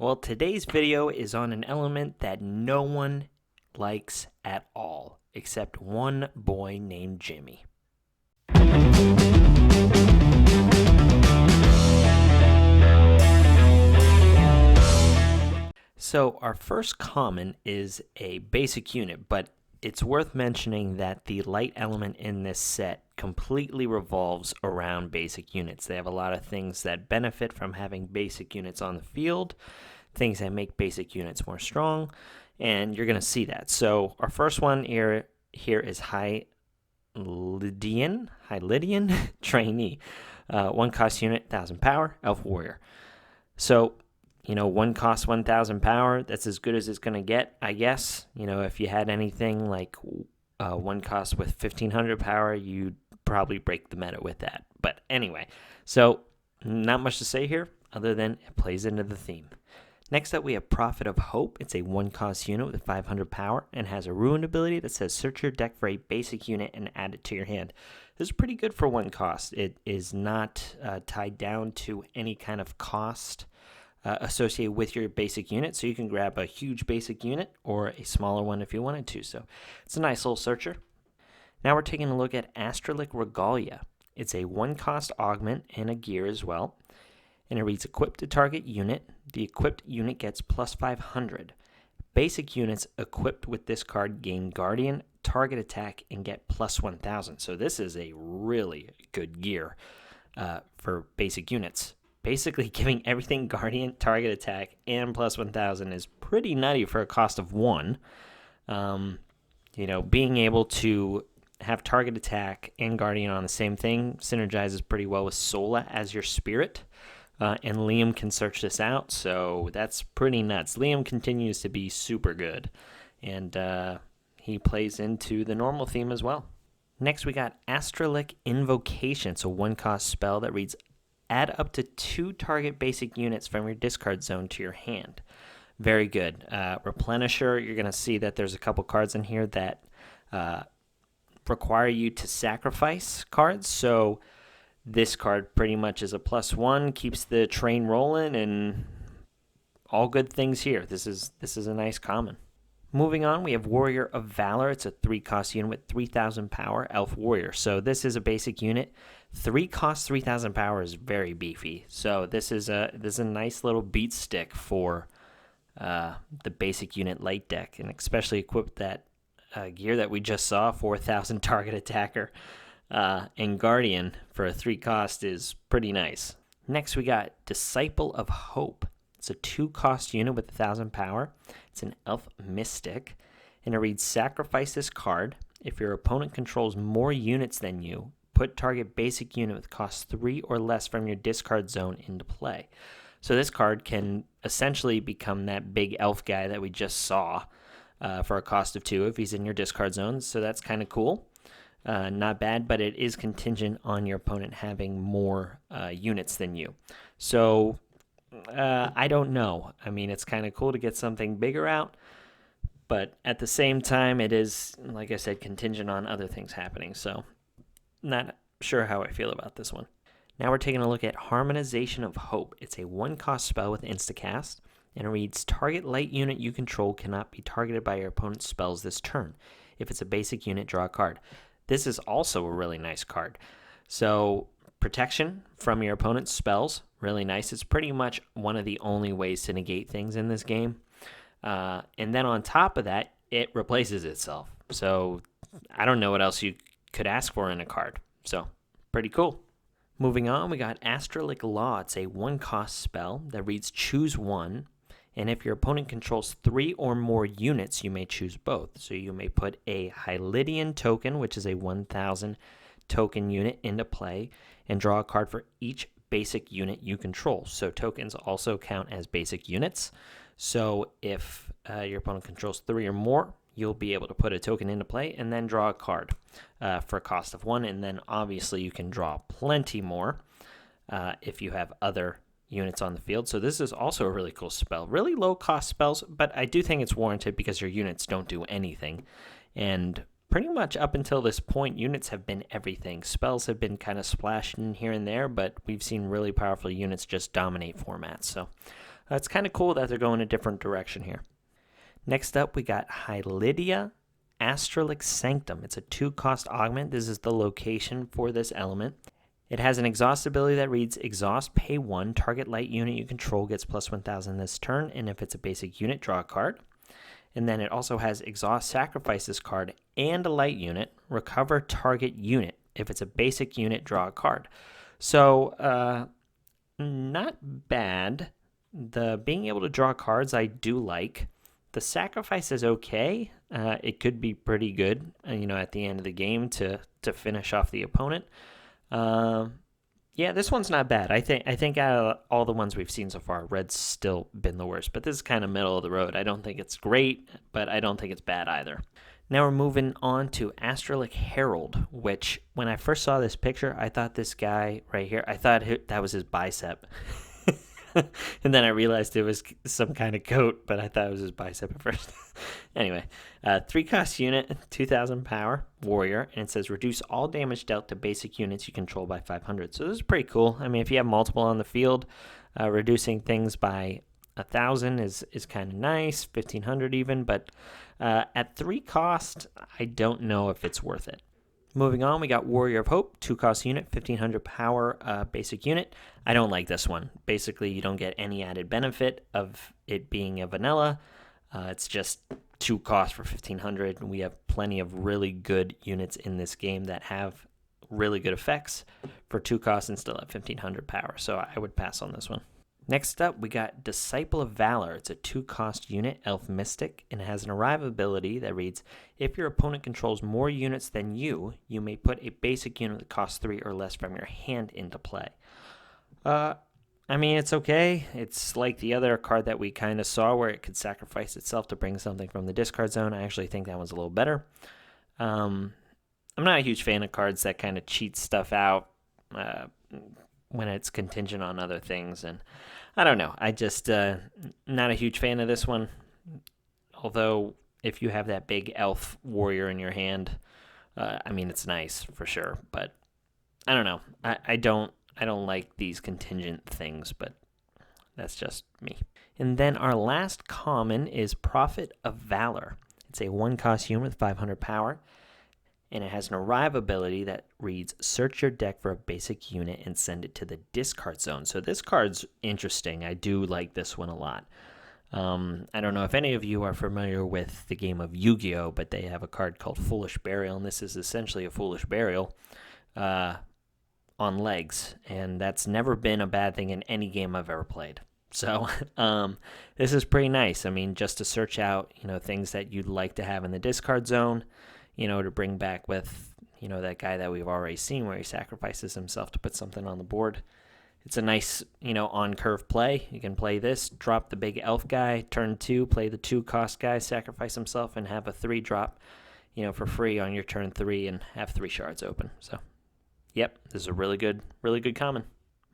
Well, today's video is on an element that no one likes at all, except one boy named Jimmy. So our first common is a basic unit, but it's worth mentioning that the light element in this set completely revolves around basic units. They have a lot of things that benefit from having basic units on the field, things that make basic units more strong, and you're going to see that. So our first one here is HYLDIAN TRAINEE. One cost unit, 1,000 power, elf warrior. So, one cost 1,000 power, that's as good as it's going to get, I guess. If you had anything like one cost with 1,500 power, you'd probably break the meta with that. But anyway, so not much to say here other than it plays into the theme. Next up, we have Prophet of Hope. It's a one-cost unit with 500 power and has a ruined ability that says search your deck for a basic unit and add it to your hand. This is pretty good for one cost. It is not tied down to any kind of cost associated with your basic unit, so you can grab a huge basic unit or a smaller one if you wanted to. So it's a nice little searcher. Now we're taking a look at ASTRALIC REGALIA. It's a one-cost augment and a gear as well. And it reads, equip to target unit. The equipped unit gets plus 500. Basic units equipped with this card gain Guardian, target attack, and get plus 1,000. So this is a really good gear for basic units. Basically giving everything Guardian, target attack, and plus 1,000 is pretty nutty for a cost of 1. Being able to have target attack and Guardian on the same thing synergizes pretty well with Sola as your spirit. And Liam can search this out, so that's pretty nuts. Liam continues to be super good, and he plays into the normal theme as well. Next, we got ASTRALIC INVOCATION. It's a one-cost spell that reads, add up to 2 target basic units from your discard zone to your hand. Very good. Replenisher, you're going to see that there's a couple cards in here that require you to sacrifice cards, so this card pretty much is a +1, keeps the train rolling, and all good things here. This is a nice common. Moving on, we have Warrior of Valor. It's a 3-cost unit with 3,000 power, elf warrior. So this is a basic unit. 3 cost 3,000 power is very beefy. So this is a nice little beat stick for the basic unit light deck, and especially equipped that gear that we just saw, 4,000 target attacker. And Guardian for a 3 cost is pretty nice. Next, we got Disciple of Hope. It's a 2-cost unit with 1,000 power. It's an elf mystic, and it reads, sacrifice this card. If your opponent controls more units than you, put target basic unit with cost 3 or less from your discard zone into play. So this card can essentially become that big elf guy that we just saw for a cost of 2 if he's in your discard zone. So that's kind of cool. Not bad, but it is contingent on your opponent having more units than you. So I don't know. I mean, it's kind of cool to get something bigger out, but at the same time, it is, like I said, contingent on other things happening. So not sure how I feel about this one. Now we're taking a look at Harmonization of Hope. It's a 1-cost spell with instacast, and it reads, target light unit you control cannot be targeted by your opponent's spells this turn. If it's a basic unit, draw a card. This is also a really nice card. So protection from your opponent's spells, really nice. It's pretty much one of the only ways to negate things in this game. And then on top of that, it replaces itself. So I don't know what else you could ask for in a card. So pretty cool. Moving on, we got Astralic Law. It's a 1-cost spell that reads, choose one. And if your opponent controls 3 or more units, you may choose both. So you may put a HYLDIAN token, which is a 1,000 token unit, into play, and draw a card for each basic unit you control. So tokens also count as basic units. So if your opponent controls 3 or more, you'll be able to put a token into play and then draw a card for a cost of 1. And then obviously you can draw plenty more if you have other units on the field. So this is also a really cool spell. Really low cost spells, but I do think it's warranted because your units don't do anything. And pretty much up until this point, units have been everything. Spells have been kind of splashed in here and there, but we've seen really powerful units just dominate formats. So It's kind of cool that they're going a different direction here. Next up, we got HYLDIA ASTRALIC Sanctum. It's a 2-cost augment. This is the location for this element. It has an exhaust ability that reads exhaust, pay 1, target light unit you control gets plus 1000 this turn, and if it's a basic unit, draw a card. And then it also has exhaust, sacrifice this card and a light unit, recover target unit. If it's a basic unit, draw a card. So, not bad. The being able to draw cards I do like. The sacrifice is okay. It could be pretty good, at the end of the game to finish off the opponent. Yeah, this one's not bad. I think out of all the ones we've seen so far, red's still been the worst. But this is kind of middle of the road. I don't think it's great, but I don't think it's bad either. Now we're moving on to ASTRALIC HERALD, which when I first saw this picture, I thought this guy right here, I thought that was his bicep. And then I realized it was some kind of coat, but I thought it was his bicep at first. Anyway, 3-cost unit, 2000 power, warrior, and it says reduce all damage dealt to basic units you control by 500. So this is pretty cool. I mean, if you have multiple on the field, reducing things by 1000 is kind of nice, 1500 even, but at 3 cost, I don't know if it's worth it. Moving on, we got Warrior of Hope, 2-cost unit, 1500 power, basic unit. I don't like this one. Basically, you don't get any added benefit of it being a vanilla. It's just 2 cost for 1500. We have plenty of really good units in this game that have really good effects for 2 costs and still have 1500 power. So I would pass on this one. Next up, we got Disciple of Valor. It's a 2-cost unit, Elf Mystic, and it has an arrive ability that reads, if your opponent controls more units than you may put a basic unit that costs 3 or less from your hand into play. I mean, it's okay. It's like the other card that we kind of saw where it could sacrifice itself to bring something from the discard zone. I actually think that one's a little better. I'm not a huge fan of cards that kind of cheat stuff out when it's contingent on other things, and I don't know. I just not a huge fan of this one. Although if you have that big elf warrior in your hand, I mean it's nice for sure. But I don't know. I don't like these contingent things, but that's just me. And then our last common is Prophet of Valor. It's a 1-cost unit with 500 power. And it has an arrive ability that reads, search your deck for a basic unit and send it to the discard zone. So this card's interesting. I do like this one a lot. I don't know if any of you are familiar with the game of Yu-Gi-Oh, but they have a card called Foolish Burial, and this is essentially a Foolish Burial on legs. And that's never been a bad thing in any game I've ever played. So this is pretty nice. I mean, just to search out, things that you'd like to have in the discard zone, to bring back with, that guy that we've already seen where he sacrifices himself to put something on the board. It's a nice, on-curve play. You can play this, drop the big elf guy, turn 2, play the 2-cost guy, sacrifice himself, and have a 3-drop, for free on your turn 3 and have 3 shards open. So, yep, this is a really good common.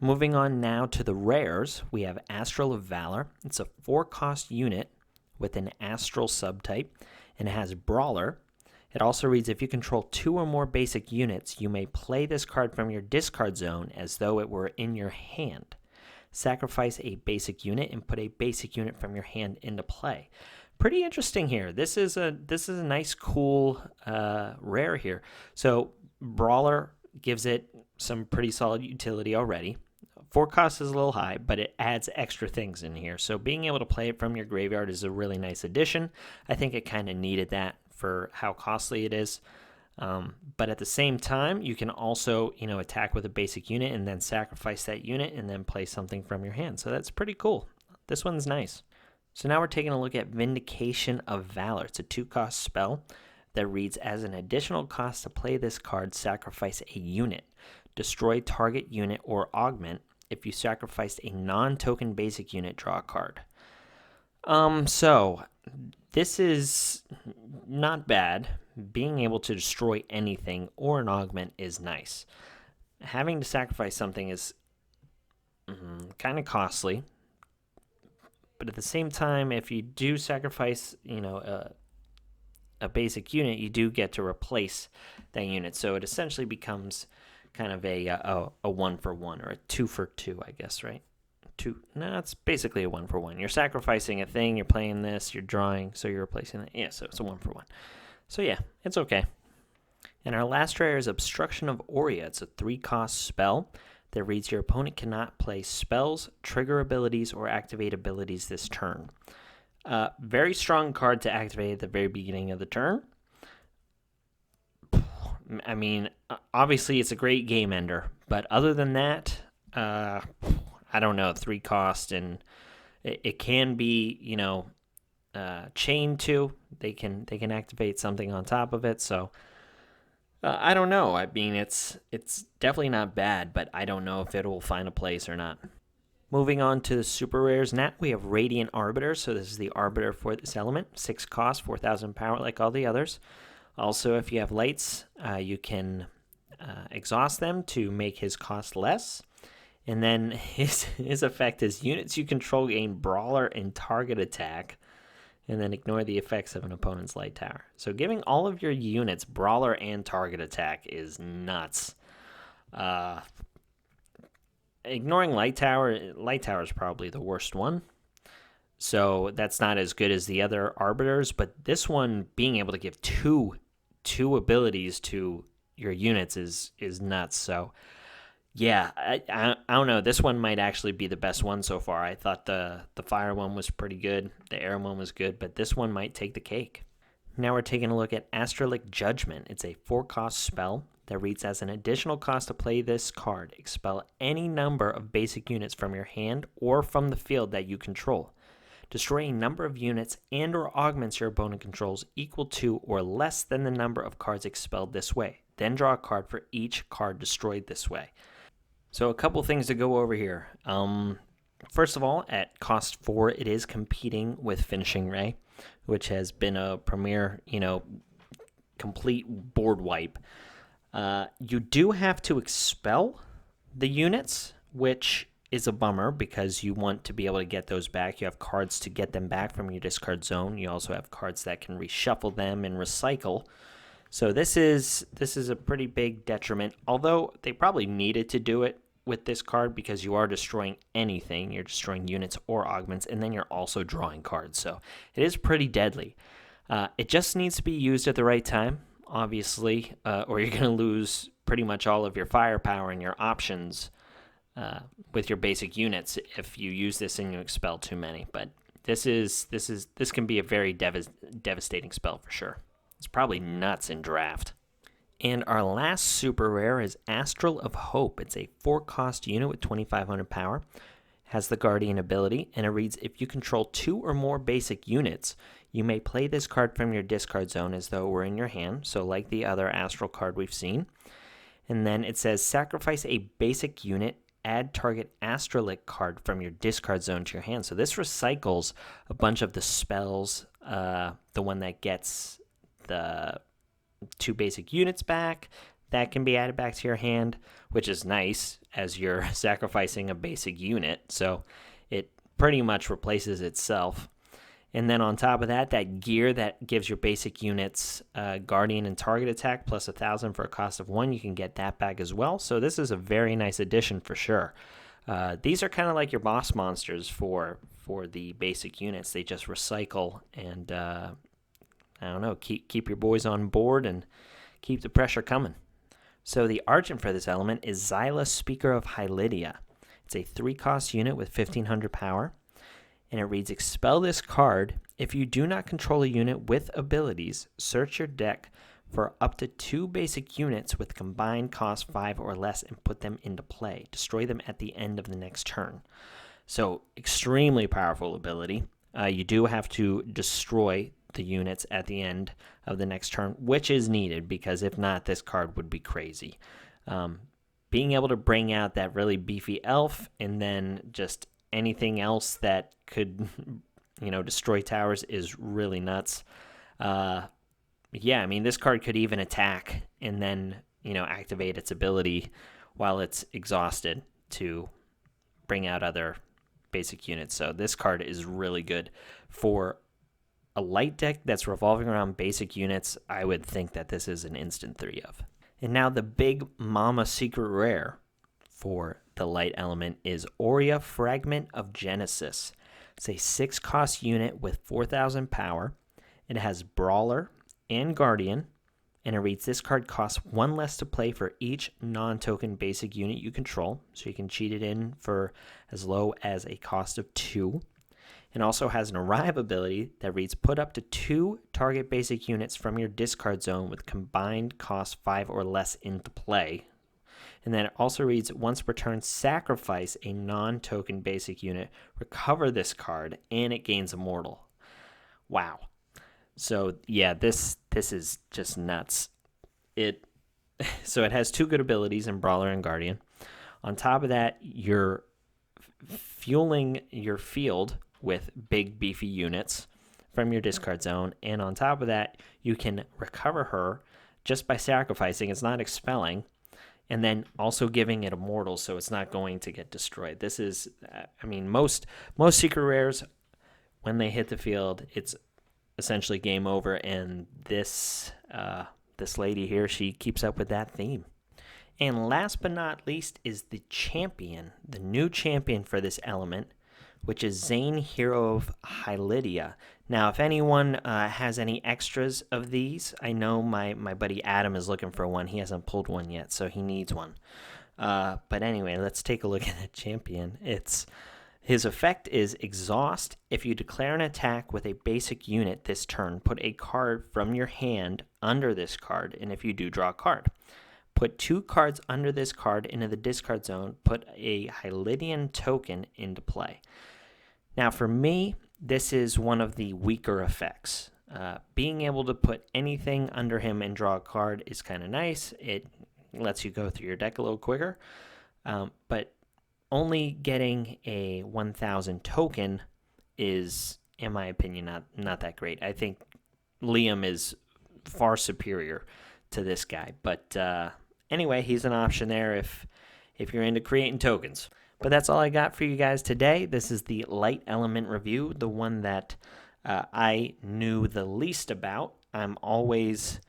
Moving on now to the rares, we have Astral of Valor. It's a 4-cost unit with an Astral subtype, and it has Brawler. It also reads, if you control 2 or more basic units, you may play this card from your discard zone as though it were in your hand. Sacrifice a basic unit and put a basic unit from your hand into play. Pretty interesting here. This is a nice, cool rare here. So Brawler gives it some pretty solid utility already. 4 cost is a little high, but it adds extra things in here. So being able to play it from your graveyard is a really nice addition. I think it kind of needed that for how costly it is. But at the same time, you can also, attack with a basic unit and then sacrifice that unit and then play something from your hand. So that's pretty cool. This one's nice. So now we're taking a look at Vindication of Valor. It's a 2-cost spell that reads, as an additional cost to play this card, sacrifice a unit. Destroy target unit or augment. If you sacrificed a non-token basic unit, draw a card. So this is not bad. Being able to destroy anything or an augment is nice. Having to sacrifice something is kind of costly. But at the same time, if you do sacrifice, a basic unit, you do get to replace that unit. So it essentially becomes kind of a 1-for-1 or a 2-for-2, I guess, right? two. No, it's basically a 1-for-1. You're sacrificing a thing, you're playing this, you're drawing, so you're replacing it. Yeah, so it's a 1-for-1. So yeah, it's okay. And our last rare is Obstruction of Oria. It's a 3-cost spell that reads your opponent cannot play spells, trigger abilities, or activate abilities this turn. Very strong card to activate at the very beginning of the turn. I mean, obviously it's a great game ender, but other than that, I don't know, 3 cost, and it can be, you know, chained to. They can activate something on top of it. So I don't know. I mean, it's definitely not bad, but I don't know if it will find a place or not. Moving on to the super rares, now we have Radiant Arbiter. So this is the Arbiter for this element. 6 cost, 4,000 power, like all the others. Also, if you have lights, you can exhaust them to make his cost less. And then his effect is units you control gain Brawler and target attack, and then ignore the effects of an opponent's light tower. So giving all of your units Brawler and target attack is nuts. Ignoring light tower is probably the worst one. So that's not as good as the other Arbiters, but this one, being able to give two abilities to your units is nuts. So yeah, I don't know. This one might actually be the best one so far. I thought the fire one was pretty good. The air one was good, but this one might take the cake. Now we're taking a look at ASTRALIC Judgment. It's a 4-cost spell that reads, as an additional cost to play this card, expel any number of basic units from your hand or from the field that you control. Destroy a number of units and or augments your opponent controls equal to or less than the number of cards expelled this way. Then draw a card for each card destroyed this way. So a couple things to go over here. First of all, at cost 4, it is competing with Finishing Ray, which has been a premier, complete board wipe. You do have to expel the units, which is a bummer because you want to be able to get those back. You have cards to get them back from your discard zone. You also have cards that can reshuffle them and recycle. So this is a pretty big detriment, although they probably needed to do it with this card because you are destroying anything. You're destroying units or augments, and then you're also drawing cards. So it is pretty deadly. It just needs to be used at the right time, obviously, or you're going to lose pretty much all of your firepower and your options with your basic units if you use this and you expel too many. But this can be a very devastating spell for sure. It's probably nuts in draft. And our last super rare is Astral of Hope. It's a 4-cost unit with 2,500 power. Has the Guardian ability, and it reads, if you control 2 or more basic units, you may play this card from your discard zone as though it were in your hand, so like the other Astral card we've seen. And then it says, sacrifice a basic unit, add target Astralic card from your discard zone to your hand. So this recycles a bunch of the spells, the one that gets the 2 basic units back, that can be added back to your hand, which is nice as you're sacrificing a basic unit. So it pretty much replaces itself. And then on top of that, that gear that gives your basic units Guardian and target attack plus 1,000 for a cost of 1, you can get that back as well. So this is a very nice addition for sure. These are kind of like your boss monsters for the basic units. They just recycle and I don't know, keep your boys on board and keep the pressure coming. So the Argent for this element is Xyla, Speaker of HYLDIA. It's a 3-cost unit with 1,500 power, and it reads, expel this card. If you do not control a unit with abilities, search your deck for up to 2 basic units with combined cost 5 or less and put them into play. Destroy them at the end of the next turn. So extremely powerful ability. You do have to destroy the units at the end of the next turn, which is needed because if not, this card would be crazy. Being able to bring out that really beefy elf and then just anything else that could, destroy towers is really nuts. Yeah, I mean, this card could even attack and then, activate its ability while it's exhausted to bring out other basic units. So this card is really good for a light deck that's revolving around basic units. I would think that this is an instant 3 of. And now the big mama secret rare for the light element is ORIA, Fragment of Genesis. It's a 6-cost unit with 4,000 power. It has Brawler and Guardian, and it reads this card costs 1 less to play for each non-token basic unit you control, so you can cheat it in for as low as a cost of 2. It also has an Arrive ability that reads put up to 2 target basic units from your discard zone with combined cost 5 or less into play. And then it also reads once per turn, sacrifice a non-token basic unit, recover this card, and it gains Immortal. Wow. So yeah, this is just nuts. So it has 2 good abilities in Brawler and Guardian. On top of that, you're fueling your field with big beefy units from your discard zone, and on top of that, you can recover her just by sacrificing. It's not expelling, and then also giving it Immortal, so it's not going to get destroyed. This is, I mean, most secret rares, when they hit the field, it's essentially game over, and this lady here, she keeps up with that theme. And last but not least is the champion, the new champion for this element, which is ZANE, Hero of HYLDIA. Now, if anyone has any extras of these, I know my buddy Adam is looking for one. He hasn't pulled one yet, so he needs one. But anyway, let's take a look at the champion. His effect is Exhaust. If you declare an attack with a basic unit this turn, put a card from your hand under this card, and if you do, draw a card. Put 2 cards under this card into the discard zone. Put a HYLDIAN token into play. Now, for me, this is one of the weaker effects. Being able to put anything under him and draw a card is kind of nice. It lets you go through your deck a little quicker. But only getting a 1,000 token is, in my opinion, not that great. I think Liam is far superior to this guy. But anyway, he's an option there if you're into creating tokens. But that's all I got for you guys today. This is the light element review, the one that I knew the least about. I'm always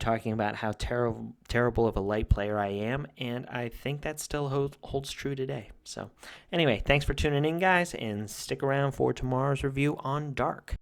talking about how terrible of a light player I am, and I think that still holds true today. So anyway, thanks for tuning in, guys, and stick around for tomorrow's review on Dark.